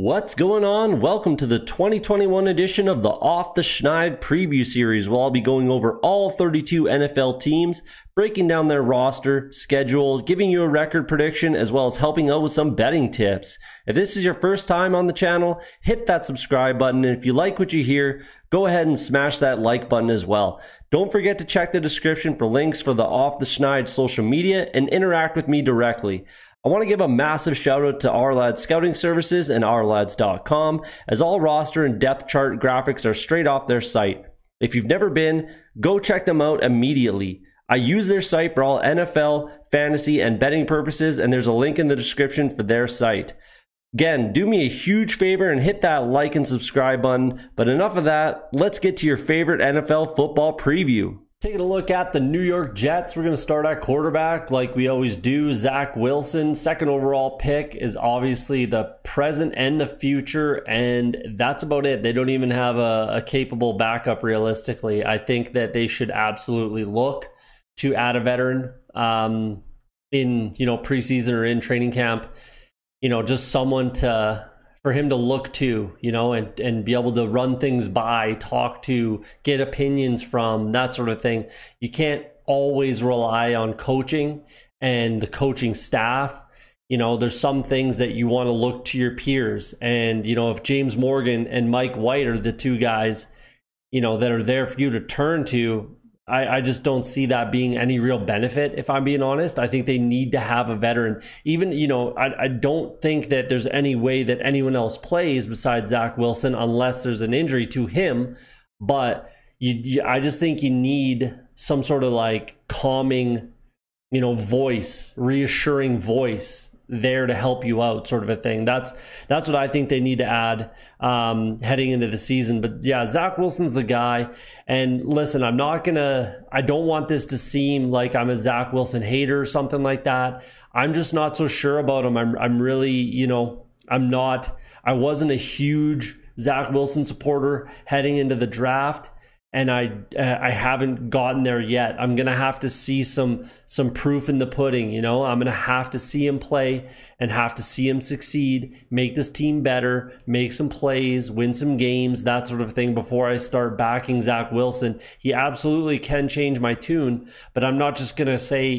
What's going on? Welcome to the 2021 edition of the Off the Schneid preview series, where I'll be going over all 32 NFL teams, breaking down their roster, schedule, giving you a record prediction, as well as helping out with some betting tips. If this is your first time on the channel, hit that subscribe button, and if you like what you hear, go ahead and smash that like button as well. Don't forget to check the description for links for the Off the Schneid social media and interact with me directly. I want to give a massive shout out to OurLads Scouting Services and OurLads.com, as all roster and depth chart graphics are straight off their site. If you've never been, go check them out immediately. I use their site for all NFL, fantasy, and betting purposes, and there's a link in the description for their site. Again, do me a huge favor and hit that like and subscribe button, but enough of that, let's get to your favorite NFL football preview. Taking a look at the New York Jets, we're going to start at quarterback like we always do. Zack Wilson, second overall pick, is obviously the present and the future, and that's about it. They don't even have a capable backup realistically. I think that they should absolutely look to add a veteran in preseason or in training camp. Just someone for him to look to, and be able to run things by, talk to, get opinions from, that sort of thing. You can't always rely on coaching and the coaching staff. There's some things that you want to look to your peers. And, if James Morgan and Mike White are the two guys, that are there for you to turn to, I just don't see that being any real benefit, if I'm being honest. I think they need to have a veteran. Even, I don't think that there's any way that anyone else plays besides Zack Wilson unless there's an injury to him. But I just think you need some sort of calming, voice, reassuring voice there to help you out, sort of a thing. That's what I think they need to add heading into the season. But yeah, Zack Wilson's the guy. And listen, I don't want this to seem like I'm a Zack Wilson hater or something like that. I'm just not so sure about him. I'm really, I wasn't a huge Zack Wilson supporter heading into the draft. And I haven't gotten there yet. I'm gonna have to see some proof in the pudding. I'm gonna have to see him play and have to see him succeed, make this team better, make some plays, win some games, that sort of thing before I start backing Zack Wilson. He absolutely can change my tune, but I'm not just gonna say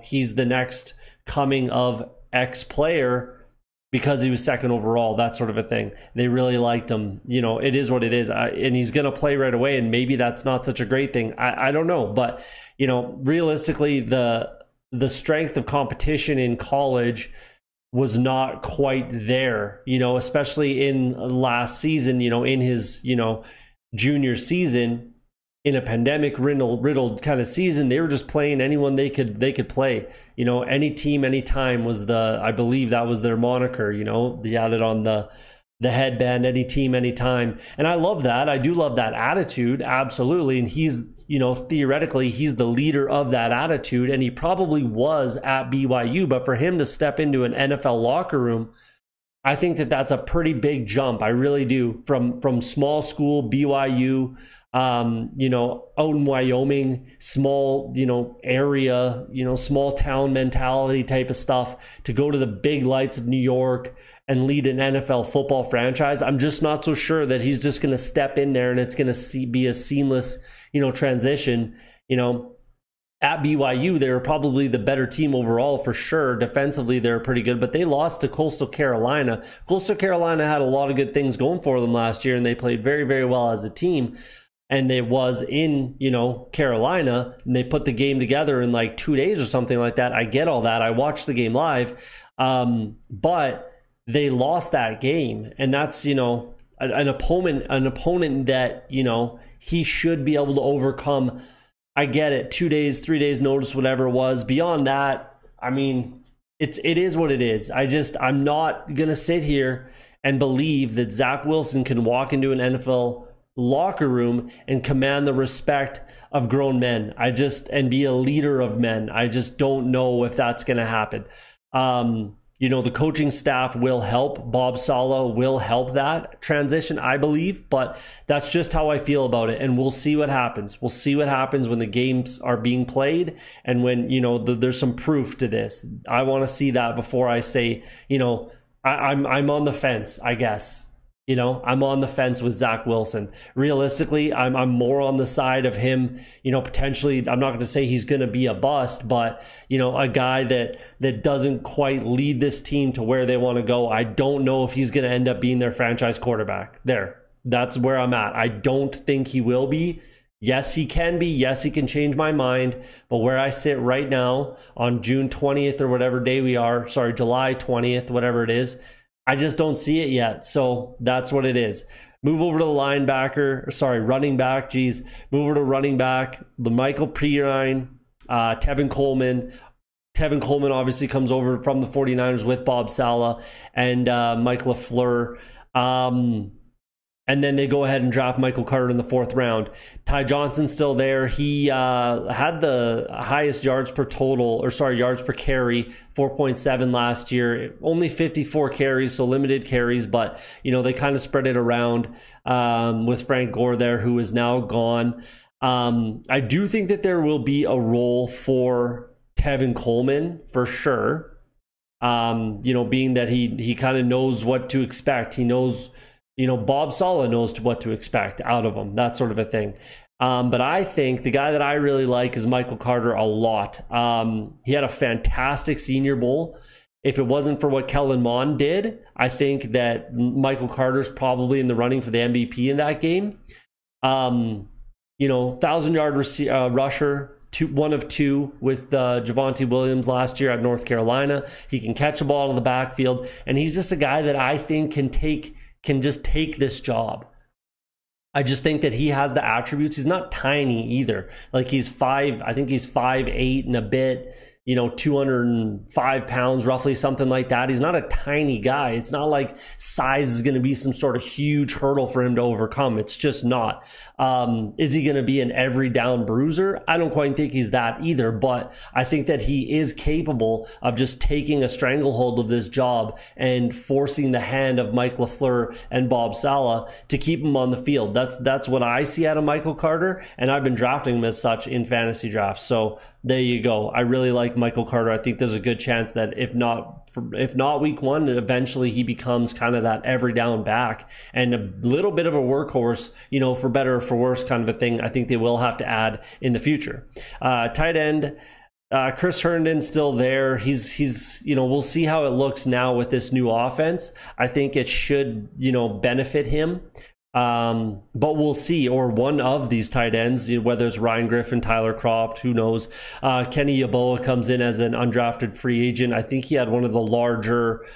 he's the next coming of X player because he was second overall, that sort of a thing. They really liked him. It is what it is. And he's going to play right away, and maybe that's not such a great thing. I don't know. But, realistically, the strength of competition in college was not quite there, especially in last season, in his, junior season. In a pandemic riddled kind of season, they were just playing anyone they could play. Any team, anytime was I believe that was their moniker. They had it on the headband, any team, anytime. And I love that. I do love that attitude, absolutely. And he's, theoretically, he's the leader of that attitude, and he probably was at BYU. But for him to step into an NFL locker room, I think that that's a pretty big jump. I really do. From small school BYU, out in Wyoming, small, area, small town mentality type of stuff, to go to the big lights of New York and lead an NFL football franchise. I'm just not so sure that he's just going to step in there and it's going to be a seamless, transition. At BYU, they were probably the better team overall for sure. Defensively, they were pretty good, but they lost to Coastal Carolina. Coastal Carolina had a lot of good things going for them last year, and they played very, very well as a team. And it was in, Carolina, and they put the game together in 2 days or something like that. I get all that. I watched the game live, but they lost that game, and that's, an opponent that, he should be able to overcome. I get it. 2 days, 3 days notice, whatever it was. Beyond that, it is what it is. I'm not going to sit here and believe that Zack Wilson can walk into an NFL locker room and command the respect of grown men. And be a leader of men. I just don't know if that's going to happen. The coaching staff will help. Bob Sala will help that transition, I believe, but that's just how I feel about it. And we'll see what happens. We'll see what happens when the games are being played and when, there's some proof to this. I want to see that before I say, I'm on the fence, I guess. You know, I'm on the fence with Zack Wilson. Realistically, I'm more on the side of him, you know, potentially, I'm not going to say he's going to be a bust, but, you know, a guy that doesn't quite lead this team to where they want to go. I don't know if he's going to end up being their franchise quarterback. That's where I'm at. I don't think he will be. Yes, he can be. Yes, he can change my mind. But where I sit right now on June 20th or whatever day we are, sorry, July 20th, whatever it is, I just don't see it yet. So that's what it is. Move over to the running back. Move over to running back. The Michael Pirine, Tevin Coleman. Tevin Coleman obviously comes over from the 49ers with Bob Saleh and Mike LaFleur. And then they go ahead and draft Michael Carter in the 4th round. Ty Johnson's still there. He had the highest yards per carry, 4.7 last year. Only 54 carries, so limited carries, but you know they kind of spread it around with Frank Gore there, who is now gone. I do think that there will be a role for Tevin Coleman for sure. You know, being that he kind of knows what to expect. He knows. You know, Bob Saleh knows what to expect out of him, that sort of a thing. But I think the guy that I really like is Michael Carter a lot. He had a fantastic Senior Bowl. If it wasn't for what Kellen Mond did, I think that Michael Carter's probably in the running for the MVP in that game. You know, 1,000-yard rusher. 1 of 2 with Javonte Williams last year at North Carolina. He can catch a ball in the backfield, and he's just a guy that I think can just take this job. I just think that he has the attributes. He's not tiny either. Like he's 5'8" and a bit, you know, 205 pounds roughly, something like that. He's not a tiny guy. It's not like size is going to be some sort of huge hurdle for him to overcome. It's just not. Is he going to be an every down bruiser? I don't quite think he's that either, but I think that he is capable of just taking a stranglehold of this job and forcing the hand of Mike LaFleur and Bob Saleh to keep him on the field. That's what I see out of Michael Carter, and I've been drafting him as such in fantasy drafts. So there you go. I really like Michael Carter. I think there's a good chance that if not week 1, eventually he becomes kind of that every down back and a little bit of a workhorse, you know, for better or for worse kind of a thing. I think they will have to add in the future. Tight end, Chris Herndon's still there. He's you know, we'll see how it looks now with this new offense. I think it should, you know, benefit him. But we'll see, or one of these tight ends, you know, whether it's Ryan Griffin, Tyler Kroft, who knows. Kenny Yeboah comes in as an undrafted free agent. I think he had one of the larger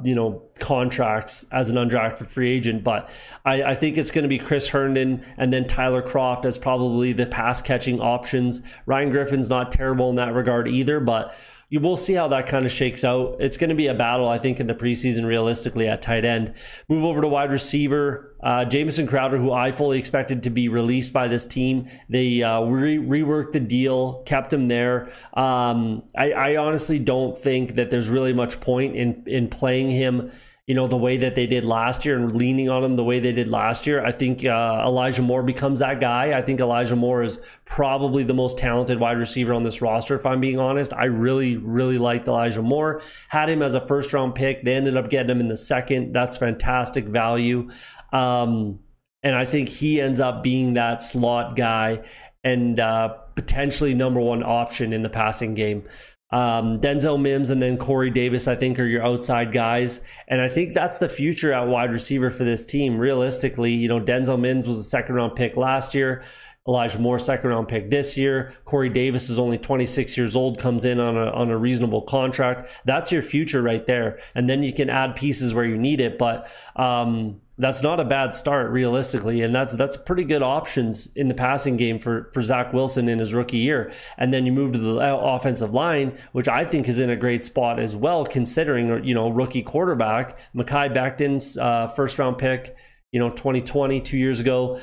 you know, contracts as an undrafted free agent, but I think it's going to be Chris Herndon and then Tyler Kroft as probably the pass catching options. Ryan Griffin's not terrible in that regard either, but you will see how that kind of shakes out. It's going to be a battle, I think, in the preseason, realistically, at tight end. Move over to wide receiver. Jameson Crowder, who I fully expected to be released by this team. They reworked the deal, kept him there. I honestly don't think that there's really much point in playing him, you know, the way that they did last year and leaning on him the way they did last year. I think Elijah Moore becomes that guy. I think Elijah Moore is probably the most talented wide receiver on this roster, if I'm being honest. I really, really liked Elijah Moore. Had him as a first-round pick. They ended up getting him in the 2nd. That's fantastic value. And I think he ends up being that slot guy and potentially number 1 option in the passing game. Denzel Mims and then Corey Davis, I think, are your outside guys. And I think that's the future at wide receiver for this team. Realistically, you know, Denzel Mims was a 2nd round pick last year. Elijah Moore, 2nd round pick this year. Corey Davis is only 26 years old, comes in on a reasonable contract. That's your future right there. And then you can add pieces where you need it. But that's not a bad start, realistically, and that's pretty good options in the passing game for Zack Wilson in his rookie year. And then you move to the offensive line, which I think is in a great spot as well, considering, you know, rookie quarterback Mekhi Becton's 1st round pick, you know, 2020, 2 years ago.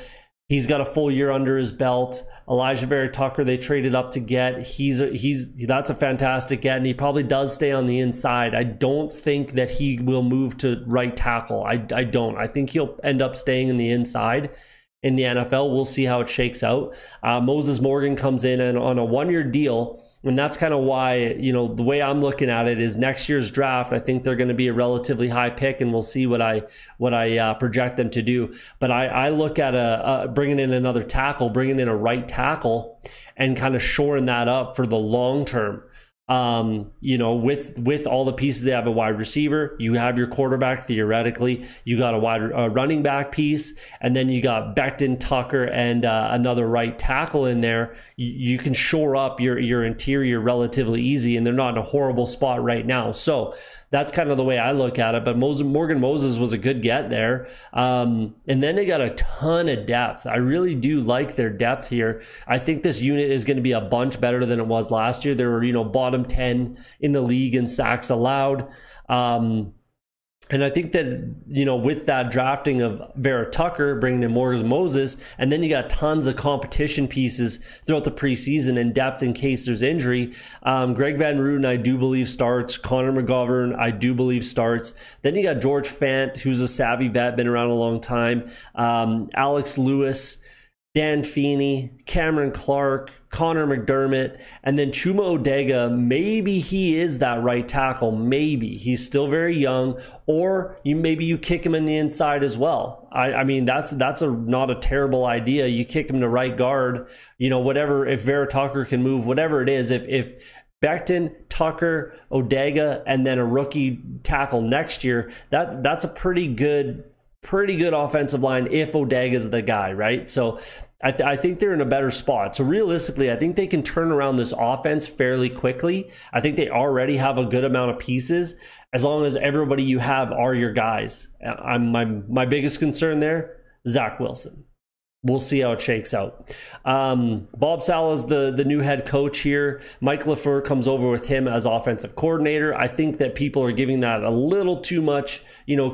He's got a full year under his belt. Elijah Vera Tucker, they traded up to get. That's a fantastic get, and he probably does stay on the inside. I don't think that he will move to right tackle. I don't. I think he'll end up staying in the inside. in the NFL. We'll see how it shakes out. Moses Morgan comes in and on a 1-year deal, and that's kind of why, the way I'm looking at it is next year's draft, I think they're going to be a relatively high pick, and we'll see what I project them to do. But I look at bringing in another tackle, bringing in a right tackle, and kind of shoring that up for the long term. With all the pieces, they have a wide receiver, you have your quarterback, theoretically, you got a running back piece, and then you got Becton, Tucker, and another right tackle in there. You can shore up your interior relatively easy, and they're not in a horrible spot right now. So that's kind of the way I look at it. But Morgan Moses was a good get there. And then they got a ton of depth. I really do like their depth here. I think this unit is going to be a bunch better than it was last year. They were, bottom 10 in the league in sacks allowed. And I think that, with that drafting of Vera Tucker, bringing in Morgan Moses, and then you got tons of competition pieces throughout the preseason and depth in case there's injury. Greg Van Rooten, I do believe, starts. Connor McGovern, I do believe, starts. Then you got George Fant, who's a savvy vet, been around a long time. Alex Lewis, Dan Feeney, Cameron Clark, Connor McDermott, and then Chuma Odega. Maybe he is that right tackle. Maybe he's still very young, or maybe you kick him in the inside as well. I mean, that's not a terrible idea. You kick him to right guard, whatever. If Vera Tucker can move, whatever it is, if Becton, Tucker, Odega, and then a rookie tackle next year, that's a pretty good offensive line if Odega's the guy, right? So I think they're in a better spot. So realistically, I think they can turn around this offense fairly quickly. I think they already have a good amount of pieces as long as everybody you have are your guys. My biggest concern there, Zack Wilson. We'll see how it shakes out. Bob Saleh's the new head coach here. Mike LaFleur comes over with him as offensive coordinator. I think that people are giving that a little too much,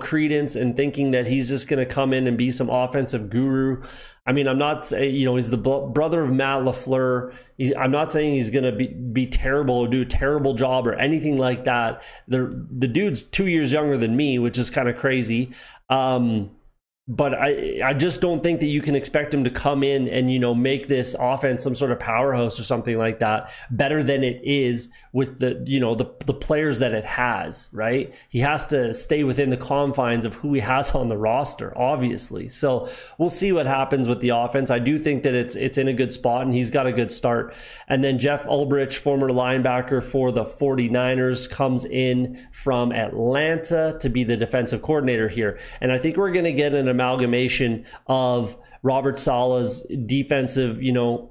credence and thinking that he's just going to come in and be some offensive guru. I mean, I'm not saying, he's the brother of Matt LaFleur. I'm not saying he's going to be terrible or do a terrible job or anything like that. The dude's 2 years younger than me, which is kind of crazy. But I just don't think that you can expect him to come in and, make this offense some sort of powerhouse or something like that better than it is with the players that it has, right? He has to stay within the confines of who he has on the roster, obviously. So we'll see what happens with the offense. I do think that it's in a good spot and he's got a good start. And then Jeff Ulbrich, former linebacker for the 49ers, comes in from Atlanta to be the defensive coordinator here. And I think we're going to get an amalgamation of Robert Saleh's defensive,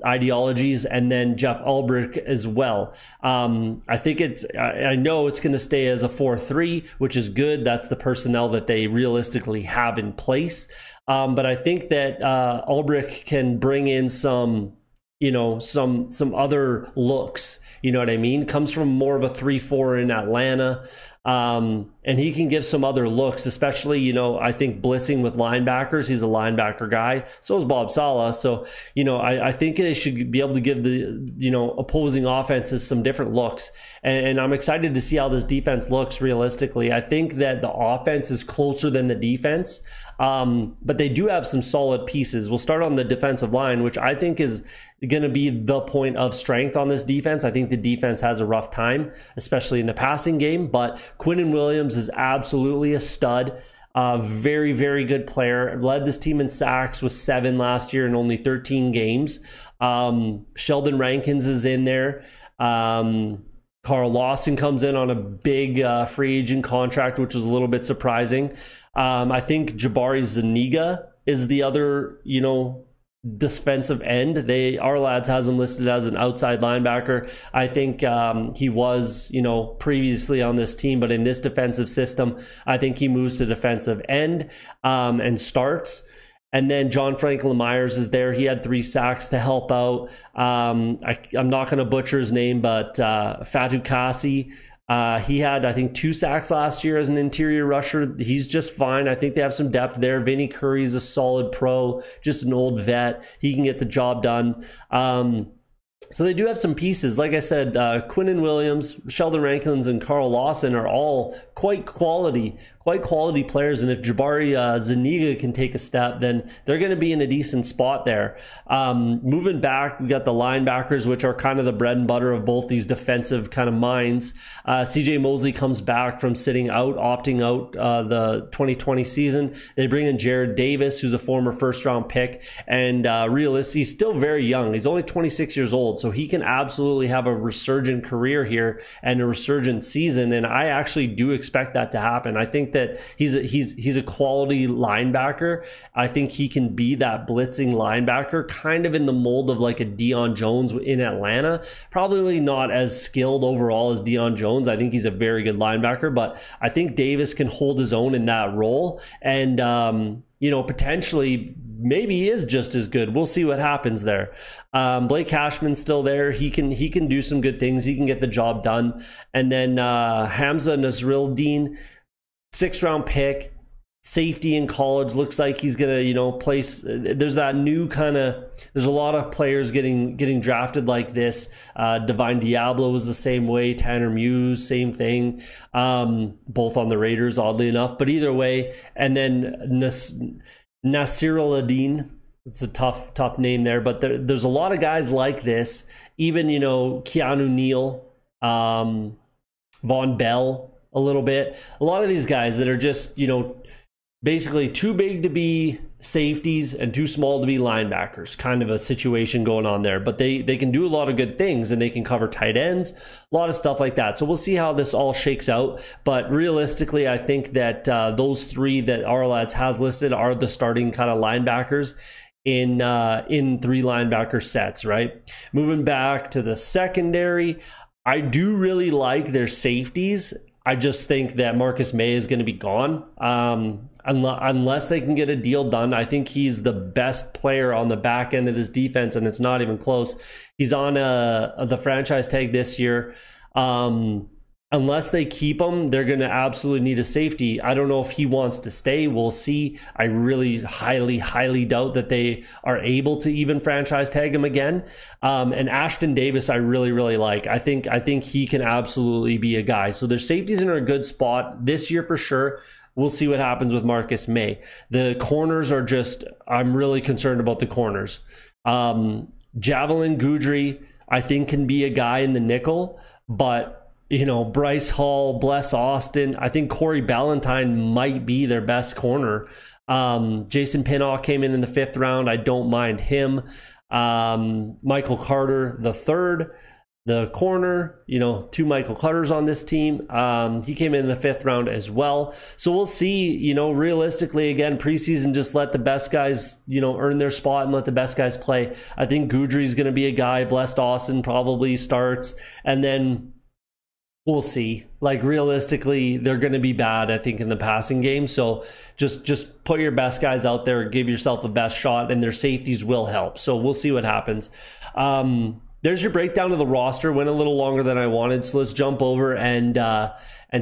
ideologies, and then Jeff Ulbrich as well. I think I know it's going to stay as a 4-3, which is good. That's the personnel that they realistically have in place. But I think that Ulbrich can bring in some other looks. You know what I mean? Comes from more of a 3-4 in Atlanta. And he can give some other looks, especially, I think blitzing with linebackers. He's a linebacker guy. So is Bob Saleh. So, I think they should be able to give the, opposing offenses some different looks. And I'm excited to see how this defense looks realistically. I think that the offense is closer than the defense. But they do have some solid pieces. We'll start on the defensive line, which I think is going to be the point of strength on this defense. I think the defense has a rough time, especially in the passing game, but Quinnen Williams is absolutely a stud. Very, very good player. Led this team in sacks with 7 last year in only 13 games. Sheldon Rankins is in there. Carl Lawson comes in on a big free agent contract, which is a little bit surprising. I think Jabari Zuniga is the other, defensive end. OurLads has him listed as an outside linebacker. I think he was, previously on this team, but in this defensive system, I think he moves to defensive end and starts. And then John Franklin Myers is there. He had 3 sacks to help out. I'm not going to butcher his name, but Fatou Kassi. He had, I think, 2 sacks last year as an interior rusher. He's just fine. I think they have some depth there. Vinny Curry's a solid pro, just an old vet. He can get the job done. So they do have some pieces. Like I said, Quinnen Williams, Sheldon Rankins, and Carl Lawson are all quite quality quite quality players. And if Jabari Zuniga can take a step, then they're going to be in a decent spot there. Moving back, we got the linebackers, which are kind of the bread and butter of both these defensive kind of minds. CJ Mosley comes back from sitting out, opting out the 2020 season. They bring in Jared Davis, who's a former first-round pick, and realistically, he's still very young. He's only 26 years old, so he can absolutely have a resurgent career here and a resurgent season, and I actually do expect that to happen. I think that he's a quality linebacker. I think he can be that blitzing linebacker, kind of in the mold of like a Deion Jones in Atlanta. Probably not as skilled overall as Deion Jones. I think he's a very good linebacker, but I think Davis can hold his own in that role, and potentially maybe he is just as good. We'll see what happens there. Blake Cashman's still there. He can do some good things. He can get the job done. And then Hamza Nasruddin, 6th-round pick, safety in college, looks like he's gonna place. There's that new kind of, there's a lot of players getting drafted like this. Divine Diablo was the same way. Tanner Muse, same thing, both on the Raiders, oddly enough, but either way. And then Nasir Al-Adin, it's a tough name there, but there's a lot of guys like this. Even Keanu Neal, Von Bell, a little bit. A lot of these guys that are just basically too big to be safeties and too small to be linebackers, kind of a situation going on there. But they can do a lot of good things, and they can cover tight ends, a lot of stuff like that. So we'll see how this all shakes out. But realistically, I think that those 3 that OurLads has listed are the starting kind of linebackers in 3 linebacker sets, right? Moving back to the secondary, I do really like their safeties. I just think that Marcus May is going to be gone unless they can get a deal done. I think he's the best player on the back end of this defense, and it's not even close. He's on the franchise tag this year. Unless they keep him, they're going to absolutely need a safety. I don't know if he wants to stay. We'll see. I really highly doubt that they are able to even franchise tag him again. And Ashton Davis, I really like. I think he can absolutely be a guy. So their safeties are in a good spot this year for sure. We'll see what happens with Marcus May. The corners are just, I'm really concerned about the corners. Javelin Goudry, I think, can be a guy in the nickel, but Bryce Hall, Bless Austin, I think Corey Ballantyne might be their best corner. Jason Pinnock came in the 5th round. I don't mind him. Michael Carter, the 3rd, the corner, 2 Michael Carters on this team. He came in the 5th round as well. So we'll see, realistically, again, preseason, just let the best guys, earn their spot and let the best guys play. I think Goudry's going to be a guy. Blessed Austin probably starts. And then we'll see. Like, realistically, they're going to be bad, I think, in the passing game. So just put your best guys out there, give yourself the best shot, and their safeties will help. So we'll see what happens. There's your breakdown of the roster. Went a little longer than I wanted, so let's jump over and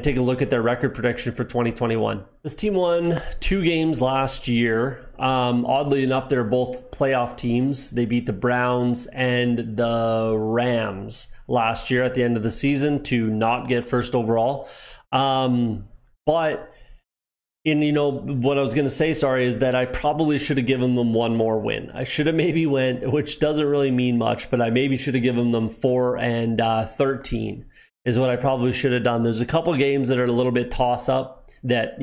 take a look at their record prediction for 2021. This team won 2 games last year. Oddly enough, they're both playoff teams. They beat the Browns and the Rams last year at the end of the season to not get first overall. But what I was going to say, is that I probably should have given them one more win. I should have maybe went, which doesn't really mean much, but I maybe should have given them 4-13 is what I probably should have done. There's a couple games that are a little bit toss up that,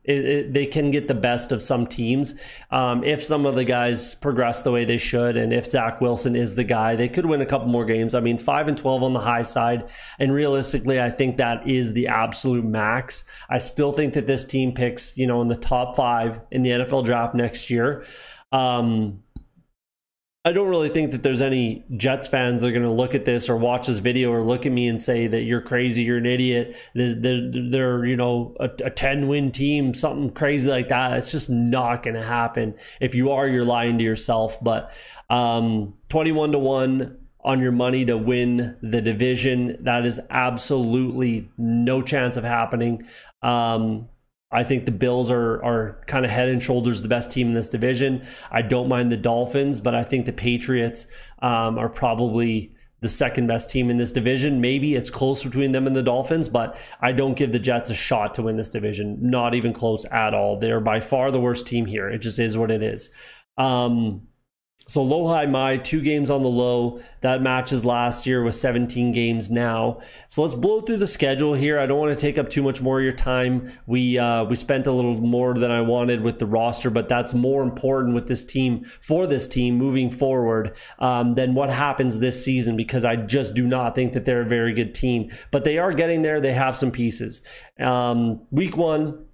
they can get the best of some teams. If some of the guys progress the way they should, and if Zack Wilson is the guy, they could win a couple more games. I mean, 5-12 on the high side. And realistically, I think that is the absolute max. I still think that this team picks, in the top 5 in the NFL draft next year. I don't really think that there's any Jets fans that are going to look at this or watch this video or look at me and say that you're crazy, you're an idiot. They're a 10-win team, something crazy like that. It's just not going to happen. If you are, you're lying to yourself. But 21-1 on your money to win the division, that is absolutely no chance of happening. I think the Bills are kind of head and shoulders the best team in this division. I don't mind the Dolphins, but I think the Patriots are probably the second best team in this division. Maybe it's close between them and the Dolphins, but I don't give the Jets a shot to win this division. Not even close at all. They're by far the worst team here. It just is what it is. So low, high, my 2 games on the low. That matches last year with 17 games now. So let's blow through the schedule here. I don't want to take up too much more of your time. We spent a little more than I wanted with the roster, but that's more important with this team, for this team moving forward, than what happens this season, because I just do not think that they're a very good team. But they are getting there. They have some pieces. Week 1,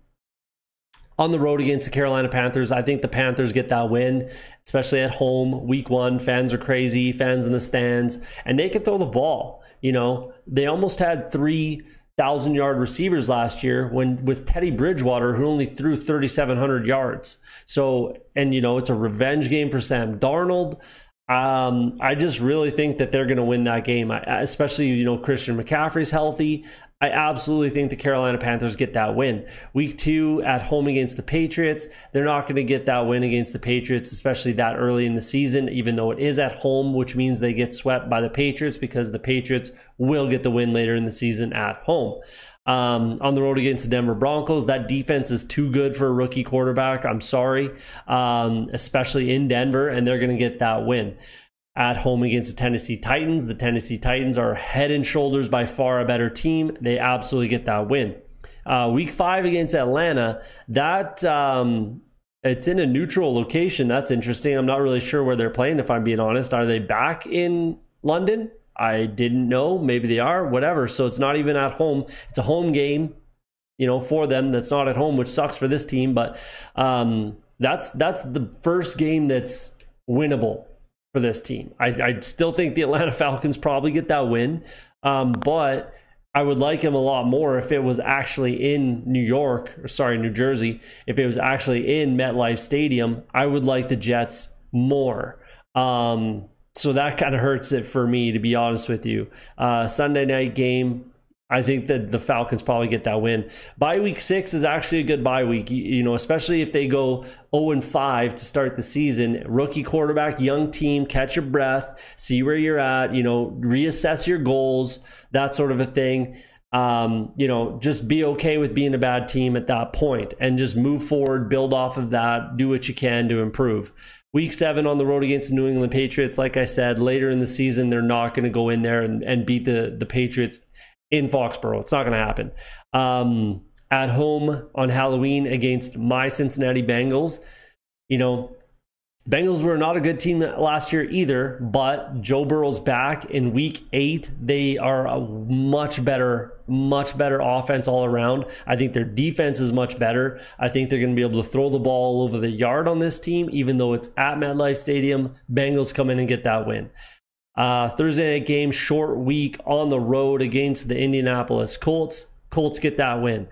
on the road against the Carolina Panthers. I think the Panthers get that win, especially at home. Week 1, fans are crazy, fans in the stands, and they can throw the ball. You know, they almost had 3,000-yard receivers last year with Teddy Bridgewater, who only threw 3,700 yards. So, and you know, it's a revenge game for Sam Darnold. I just really think that they're going to win that game, especially, you know, Christian McCaffrey's healthy. I absolutely think the Carolina Panthers get that win. Week 2 at home against the Patriots. They're not going to get that win against the Patriots, especially that early in the season, even though it is at home, which means they get swept by the Patriots, because the Patriots will get the win later in the season at home. On the road against the Denver Broncos, that defense is too good for a rookie quarterback. I'm sorry, especially in Denver, and they're going to get that win. At home against the Tennessee Titans. The Tennessee Titans are head and shoulders by far a better team. They absolutely get that win. Week 5 against Atlanta, that it's in a neutral location. That's interesting. I'm not really sure where they're playing, if I'm being honest. Are they back in London? I didn't know. Maybe they are, whatever. So it's not even at home. It's a home game, you know, for them. That's not at home, which sucks for this team. But that's the first game that's winnable for this team. I still think the Atlanta Falcons probably get that win, but I would like him a lot more if it was actually in New Jersey. If it was actually in MetLife Stadium, I would like the Jets more. So that kind of hurts it for me, to be honest with you. Sunday night game, I think that the Falcons probably get that win. Bye week 6 is actually a good bye week, you know, especially if they go 0-5 to start the season. Rookie quarterback, young team, catch your breath, see where you're at, you know, reassess your goals, that sort of a thing. You know, just be okay with being a bad team at that point and just move forward, build off of that, do what you can to improve. Week 7 on the road against the New England Patriots. Like I said, later in the season, they're not going to go in there and beat the Patriots in Foxborough. It's not going to happen. At home on Halloween against my Cincinnati Bengals. You know, Bengals were not a good team last year either, but Joe Burrow's back in week 8. They are a much better offense all around. I think their defense is much better. I think they're going to be able to throw the ball all over the yard on this team, even though it's at MetLife Stadium. Bengals come in and get that win. Thursday night game, short week on the road against the Indianapolis Colts. Colts get that win.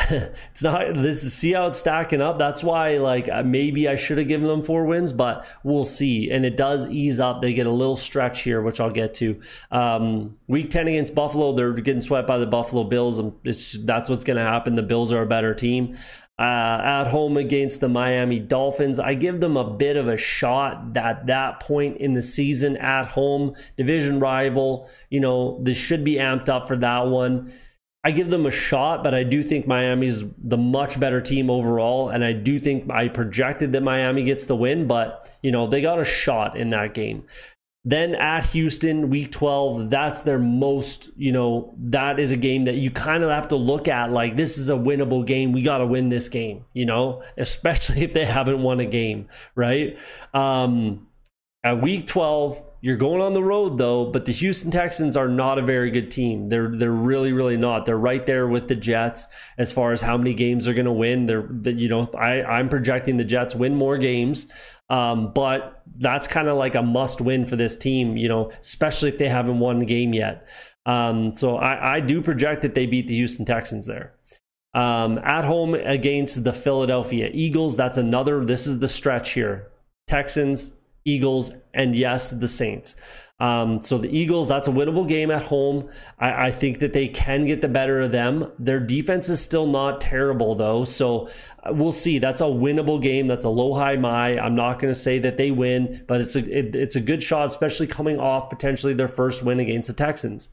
It's not, see how it's stacking up. That's why, like, maybe I should have given them 4 wins, but we'll see. And it does ease up. They get a little stretch here, which I'll get to. Week 10 against Buffalo, they're getting swept by the Buffalo Bills. That's what's going to happen. The Bills are a better team. At home against the Miami Dolphins, I give them a bit of a shot at that point in the season. At home, division rival, you know, this should be amped up for that one. I give them a shot, but I do think Miami's the much better team overall, and I do think I projected that Miami gets the win, but, you know, they got a shot in that game. Then at Houston, week 12, that's their most, you know, that is a game that you kind of have to look at like, this is a winnable game. We got to win this game, you know, especially if they haven't won a game, right? At week 12, you're going on the road though, but the Houston Texans are not a very good team. They're really, really not. They're right there with the Jets as far as how many games they're going to win. I'm projecting the Jets win more games. But that's kind of like a must win for this team, you know, especially if they haven't won the game yet. So I do project that they beat the Houston Texans there. At home against the Philadelphia Eagles, this is the stretch here. Texans, Eagles, and yes, the Saints. So the Eagles, that's a winnable game at home. I think that they can get the better of them. Their defense is still not terrible, though. So we'll see. That's a winnable game. That's a low, high, my. I'm not going to say that they win, but it's a good shot, especially coming off potentially their first win against the Texans.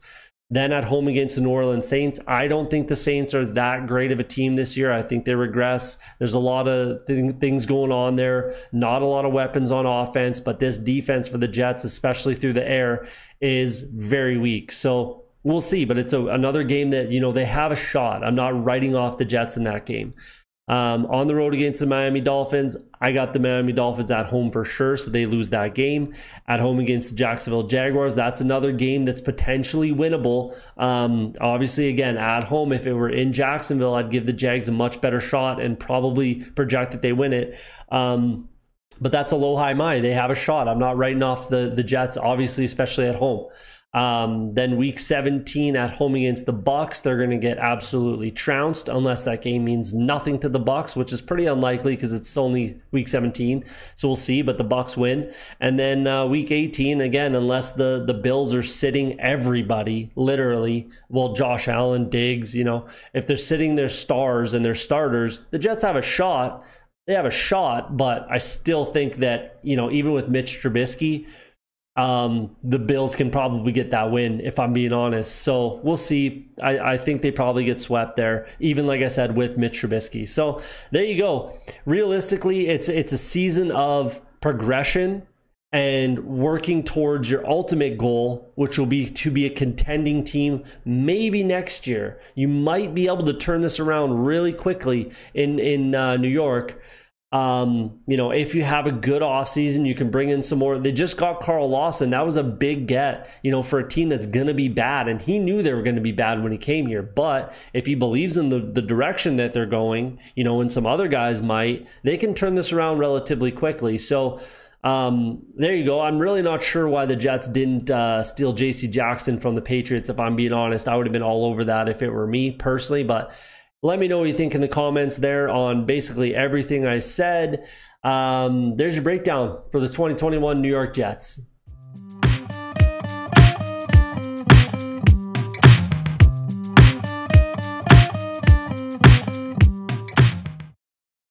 Then at home against the New Orleans Saints, I don't think the Saints are that great of a team this year. I think they regress. There's a lot of things going on there, not a lot of weapons on offense, but this defense for the Jets, especially through the air, is very weak. So we'll see, but it's another game that, they have a shot. I'm not writing off the Jets in that game. On the road against the Miami Dolphins, I got the Miami Dolphins at home for sure, so they lose that game. At home against the Jacksonville Jaguars, that's another game that's potentially winnable. Obviously, again, at home, if it were in Jacksonville, I'd give the Jags a much better shot and probably project that they win it. But that's a low, high, my. They have a shot. I'm not writing off the Jets, obviously, especially at home. Then week 17 at home against the Bucs, they're going to get absolutely trounced unless that game means nothing to the Bucs, which is pretty unlikely because it's only week 17. So we'll see, but the Bucs win. And then week 18, again, unless the Bills are sitting everybody, literally, well, Josh Allen, Diggs, if they're sitting their stars and their starters, the Jets have a shot. They have a shot, but I still think that, even with Mitch Trubisky, the Bills can probably get that win, if I'm being honest. So we'll see. I think they probably get swept there, even like I said, with Mitch Trubisky. So there you go. Realistically, it's a season of progression and working towards your ultimate goal, which will be to be a contending team maybe next year. You might be able to turn this around really quickly in New York. If you have a good offseason, you can bring in some more. They just got Carl Lawson. That was a big get, for a team that's going to be bad. And he knew they were going to be bad when he came here. But if he believes in the direction that they're going, and some other guys might, they can turn this around relatively quickly. So there you go. I'm really not sure why the Jets didn't steal J.C. Jackson from the Patriots. If I'm being honest, I would have been all over that if it were me personally. But let me know what you think in the comments there on basically everything I said. There's your breakdown for the 2021 New York Jets.